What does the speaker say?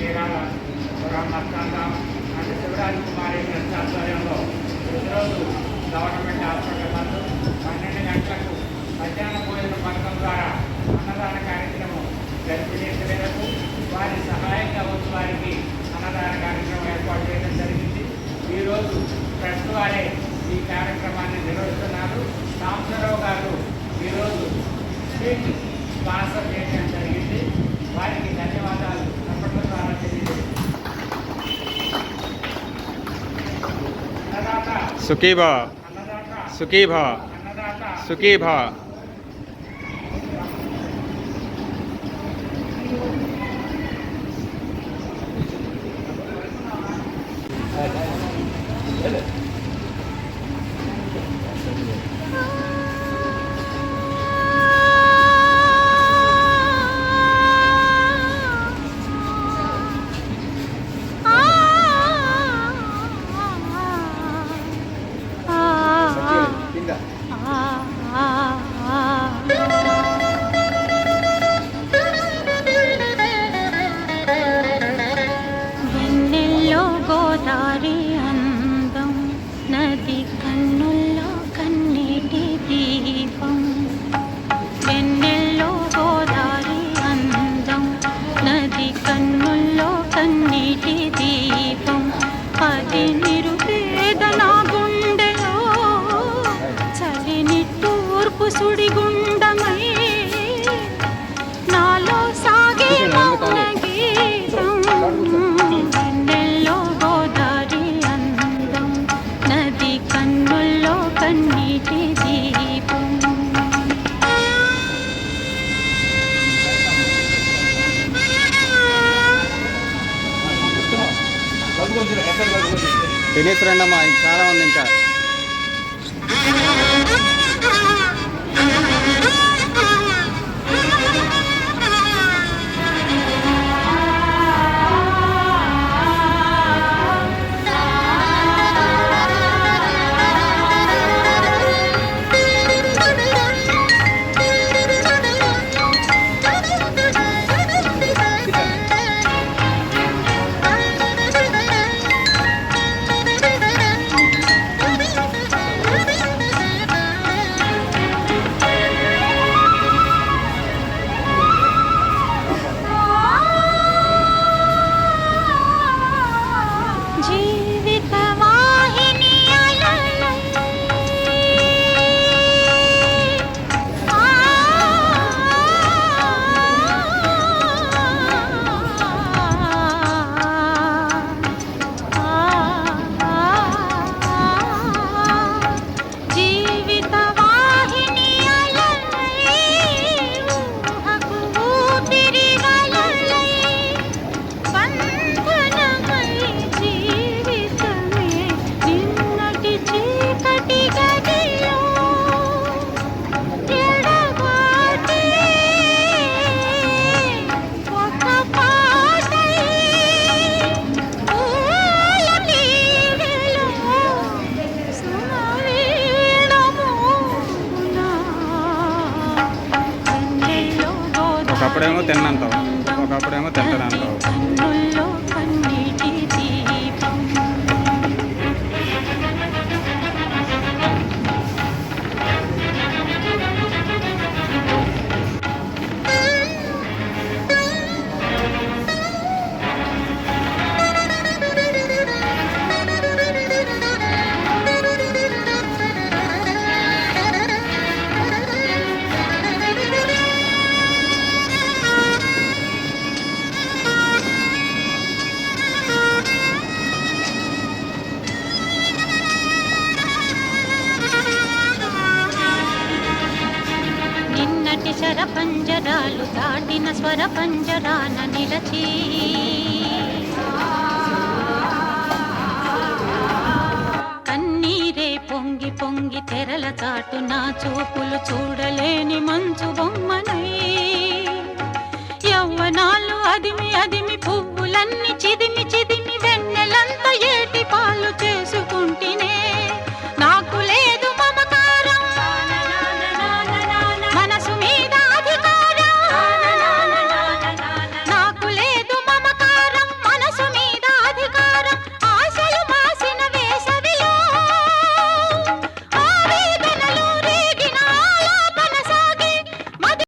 చీరాల మస్తాంగాం అంటే శివరాజ్ కుమారి ట్రస్ట్ ఆధ్వర్యంలో ఈరోజు గవర్నమెంట్ హాస్పిటల్ నందు 12 గంటలకు మధ్యాహ్న భోజన పథకం ద్వారా అన్నదాన కార్యక్రమం గర్భిణీలకు వారి సహాయంగా వచ్చి వారికి అన్నదాన కార్యక్రమం ఏర్పాటు చేయడం జరిగింది. ఈరోజు ట్రస్ట్ వారే ఈ కార్యక్రమాన్ని నిర్వహిస్తున్నారు. సాంబరావు గారు ఈరోజు స్వీట్ స్పాన్సర్ చేయడం జరిగింది. వారికి ధన్యవాదాలు చెప్పడం ద్వారా తెలియజేస్తుంది. సుఖీ భవ, సుఖీ భవ, సుఖీ భవ. వెన్నెల్లో గోదారి అందం, నది కన్నుల్లో కన్నీటి దీపం. వెన్నెల్లో గోదారి అందం, నది కన్నుల్లో కన్నీటి దీపం. అది నిరుపేద నా గుండెలో చలిని తూర్పు సుడిగుండమై నాలో సాగే మౌన గీతం. వెన్నెల్లో గోదారి అందం, నది కన్నుల్లో కన్నీటి దీపం. తినేసి రండమ్మా, చాలా ఉంది ఇంకా. ఒకప్పుడేమో తిన్నంటావు, ఒకప్పుడేమో తింటానంటావు. శరపంజరాలు దాటిన స్వర పంజరాన నిలచి కన్నీరే పొంగి పొంగి తెరల చాటు నా చూపులు చూడలేని మంచు బొమ్మనై యవ్వనాలు అదిమి అదిమి పువ్వులన్నీ